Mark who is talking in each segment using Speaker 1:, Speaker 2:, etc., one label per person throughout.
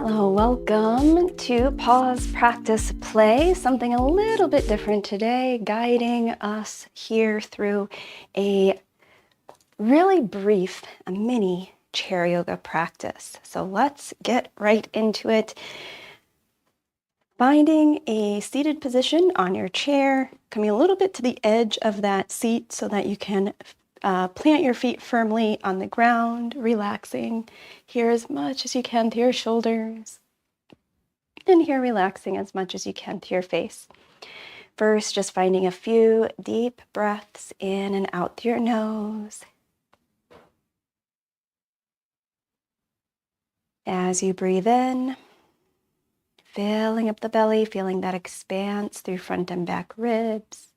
Speaker 1: Hello, welcome to Pause, Practice, Play. Something a little bit different today, guiding us here through a really brief, a mini chair yoga practice. So let's get right into it. Finding a seated position on your chair, coming a little bit to the edge of that seat so that you can plant your feet firmly on the ground, relaxing here as much as you can through your shoulders. And here, relaxing as much as you can to your face. First, just finding a few deep breaths in and out through your nose. As you breathe in, filling up the belly, feeling that expanse through front and back ribs.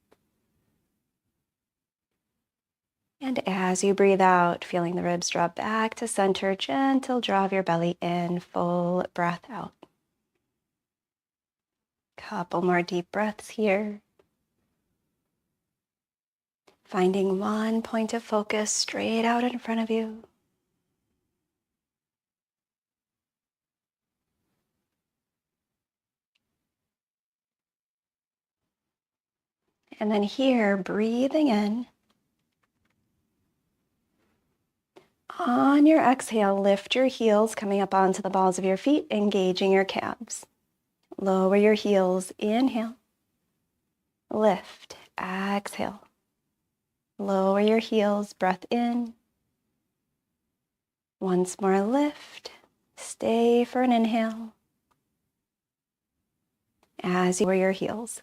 Speaker 1: And as you breathe out, feeling the ribs drop back to center, gentle draw of your belly in, full breath out. Couple more deep breaths here. Finding one point of focus straight out in front of you. And then here, breathing in. On your exhale, lift your heels, coming up onto the balls of your feet, engaging your calves. Lower your heels, inhale. Lift, exhale. Lower your heels, breath in. Once more, lift. Stay for an inhale. As you lower your heels.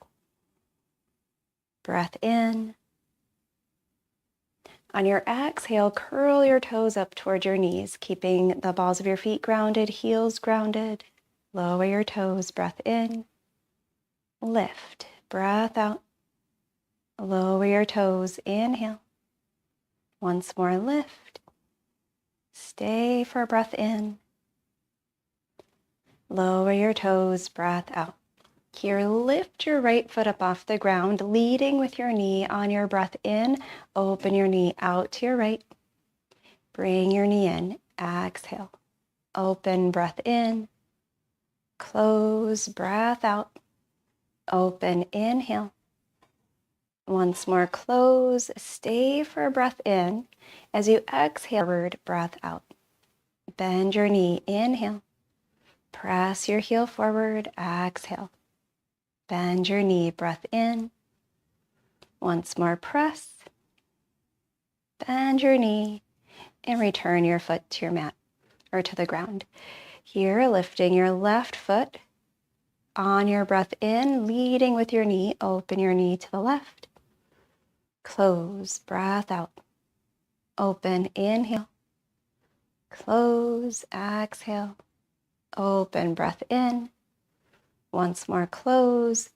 Speaker 1: Breath in. On your exhale, curl your toes up toward your knees, keeping the balls of your feet grounded, heels grounded. Lower your toes, breath in. Lift, breath out. Lower your toes, inhale. Once more, lift. Stay for a breath in. Lower your toes, breath out. Here, lift your right foot up off the ground, leading with your knee on your breath in. Open your knee out to your right. Bring your knee in. Exhale. Open, breath in. Close, breath out. Open, inhale. Once more, close. Stay for a breath in. As you exhale, forward, breath out. Bend your knee. Inhale. Press your heel forward. Exhale. Bend your knee, breath in. Once more, press. Bend your knee and return your foot to your mat or to the ground. Here, lifting your left foot on your breath in, leading with your knee. Open your knee to the left. Close, breath out. Open, inhale. Close, exhale. Open, breath in. Once more, close.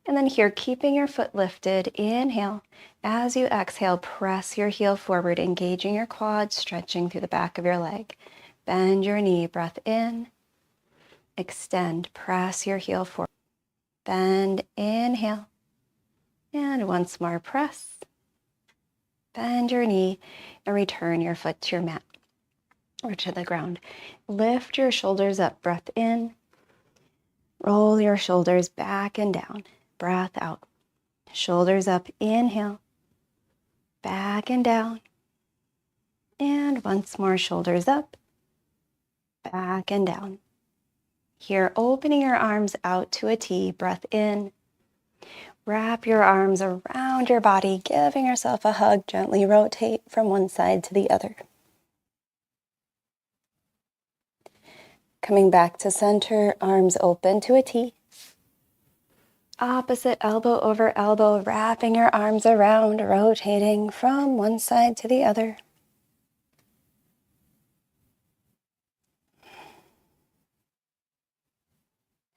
Speaker 1: And then here, keeping your foot lifted, inhale. As you exhale, press your heel forward, engaging your quads, stretching through the back of your leg. Bend your knee, breath in. Extend, press your heel forward. Bend, inhale. And once more, press. Bend your knee and return your foot to your mat or to the ground. Lift your shoulders up, breath in. Roll your shoulders back and down. Breath out. Shoulders up, inhale. Back and down. And once more, shoulders up. Back and down. Here, opening your arms out to a T. Breath in. Wrap your arms around your body, giving yourself a hug. Gently rotate from one side to the other. Coming back to center, arms open to a T. Opposite elbow over elbow, wrapping your arms around, rotating from one side to the other.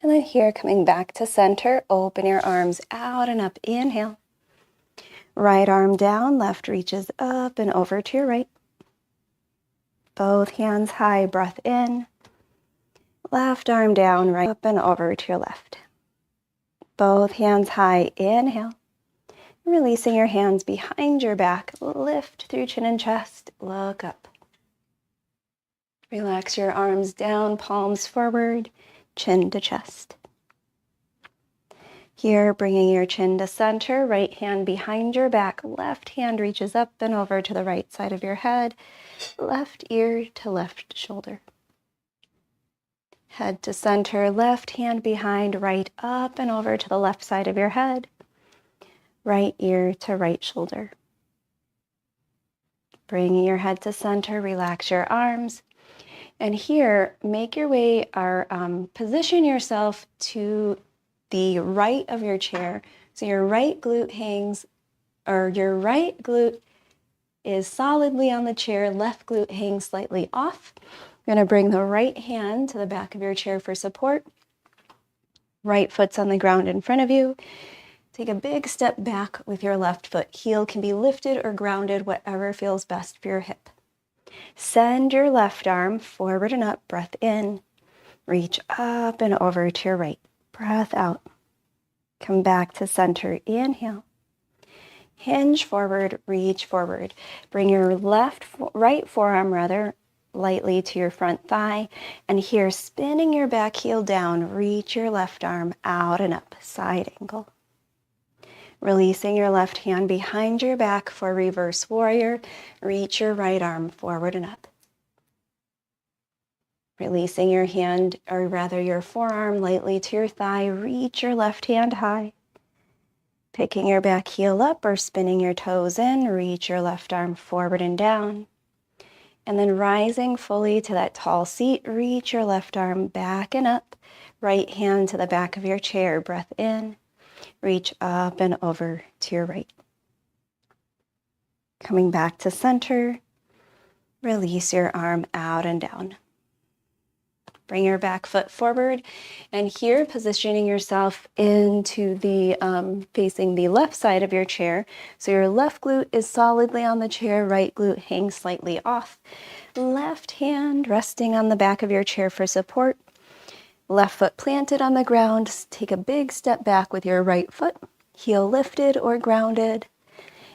Speaker 1: And then here, coming back to center, open your arms out and up. Inhale. Right arm down, left reaches up and over to your right. Both hands high, breath in. Left arm down, right up and over to your left. Both hands high, inhale. Releasing your hands behind your back, lift through chin and chest, look up. Relax your arms down, palms forward, chin to chest. Here, bringing your chin to center, right hand behind your back, left hand reaches up and over to the right side of your head, left ear to left shoulder. Head to center, left hand behind, right up and over to the left side of your head, right ear to right shoulder. Bringing your head to center, relax your arms. And here, make your way, position yourself to the right of your chair. So your right glute hangs, or your right glute is solidly on the chair, left glute hangs slightly off. You're going to bring the right hand to the back of your chair for support. Right foot's on the ground in front of you. Take a big step back with your left foot. Heel can be lifted or grounded, whatever feels best for your hip. Send your left arm forward and up, breath in. Reach up and over to your right, breath out. Come back to center, inhale. Hinge forward, reach forward. Bring your right forearm lightly to your front thigh. And here, spinning your back heel down, reach your left arm out and up, side angle. Releasing your left hand behind your back for reverse warrior. Reach your right arm forward and up. Releasing your hand, or rather your forearm lightly to your thigh, reach your left hand high. Picking your back heel up or spinning your toes in, reach your left arm forward and down. And then rising fully to that tall seat, reach your left arm back and up. Right hand to the back of your chair, breath in. Reach up and over to your right. Coming back to center, release your arm out and down. Bring your back foot forward, and here positioning yourself into the facing the left side of your chair. So your left glute is solidly on the chair, right glute hangs slightly off. Left hand resting on the back of your chair for support. Left foot planted on the ground. Take a big step back with your right foot, heel lifted or grounded,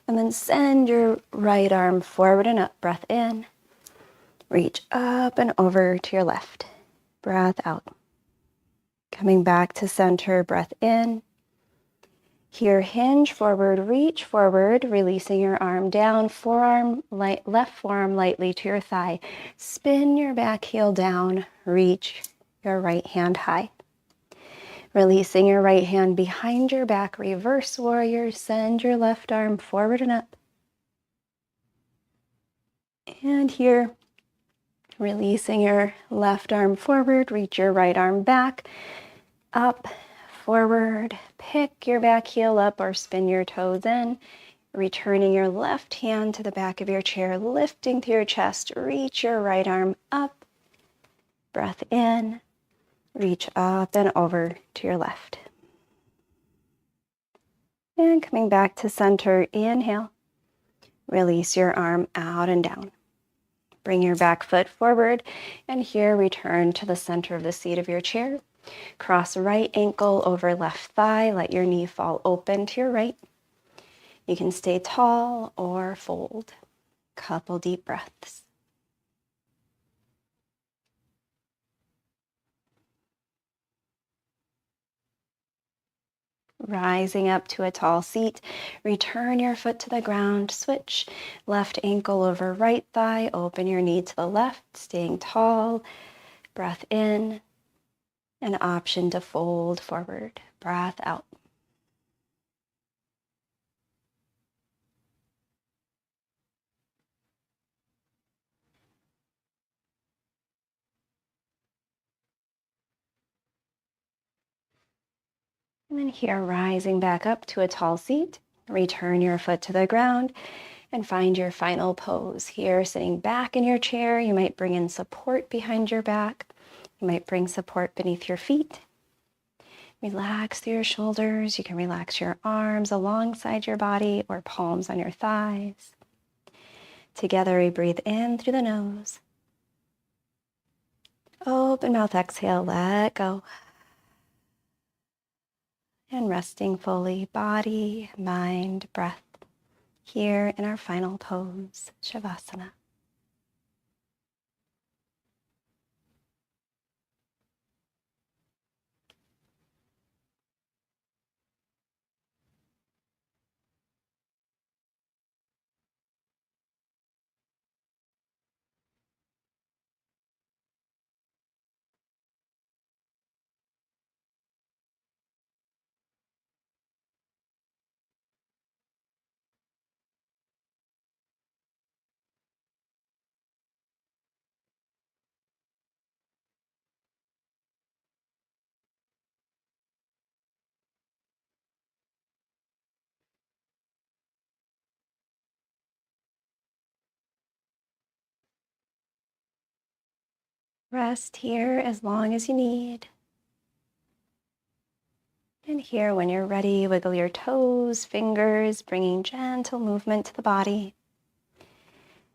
Speaker 1: and then send your right arm forward and up, breath in. Reach up and over to your left. Breath out. Coming back to center, breath in. Here, hinge forward, reach forward, releasing your arm down, left forearm lightly to your thigh. Spin your back heel down, reach your right hand high. Releasing your right hand behind your back, reverse warrior, send your left arm forward and up. And here, releasing your left arm forward, reach your right arm back, up, forward, pick your back heel up or spin your toes in, returning your left hand to the back of your chair, lifting through your chest, reach your right arm up, breath in, reach up and over to your left. And coming back to center, inhale, release your arm out and down. Bring your back foot forward, and here return to the center of the seat of your chair. Cross right ankle over left thigh, let your knee fall open to your right. You can stay tall or fold. Couple deep breaths. Rising up to a tall seat, return your foot to the ground, switch left ankle over right thigh, open your knee to the left, staying tall, breath in, an option to fold forward, breath out. And then here, rising back up to a tall seat, return your foot to the ground and find your final pose. Here, sitting back in your chair, you might bring in support behind your back. You might bring support beneath your feet. Relax through your shoulders. You can relax your arms alongside your body or palms on your thighs. Together, we breathe in through the nose. Open mouth, exhale, let go. And resting fully, body, mind, breath, here in our final pose, Shavasana. Rest here as long as you need. And here, when you're ready, wiggle your toes, fingers, bringing gentle movement to the body.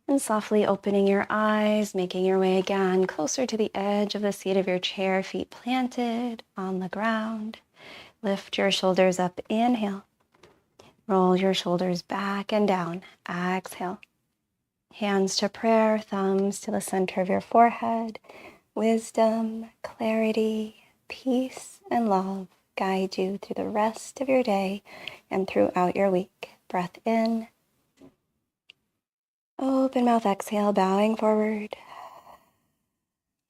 Speaker 1: And softly opening your eyes, making your way again closer to the edge of the seat of your chair, feet planted on the ground. Lift your shoulders up, inhale. Roll your shoulders back and down, exhale. Hands to prayer, thumbs to the center of your forehead. Wisdom, clarity, peace, and love guide you through the rest of your day and throughout your week. Breath in. Open mouth, exhale, bowing forward.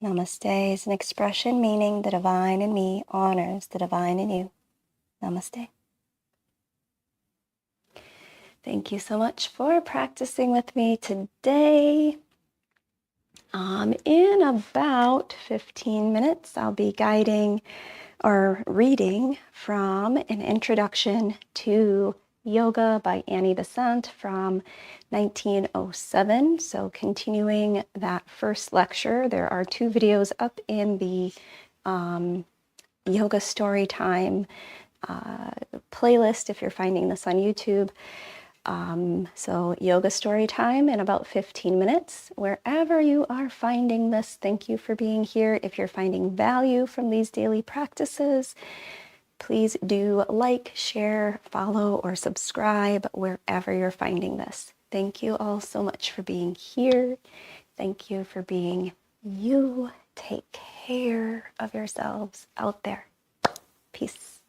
Speaker 1: Namaste is an expression meaning the divine in me honors the divine in you. Namaste. Thank you so much for practicing with me today. In about 15 minutes, I'll be guiding or reading from An Introduction to Yoga by Annie Besant from 1907. So continuing that first lecture, there are 2 videos up in the Yoga Storytime playlist if you're finding this on YouTube. So Yoga Storytime in about 15 minutes. Wherever you are finding this, thank you for being here. If you're finding value from these daily practices, please do like, share, follow, or subscribe wherever you're finding this. Thank you all so much for being here. Thank you for being you. Take care of yourselves out there. Peace.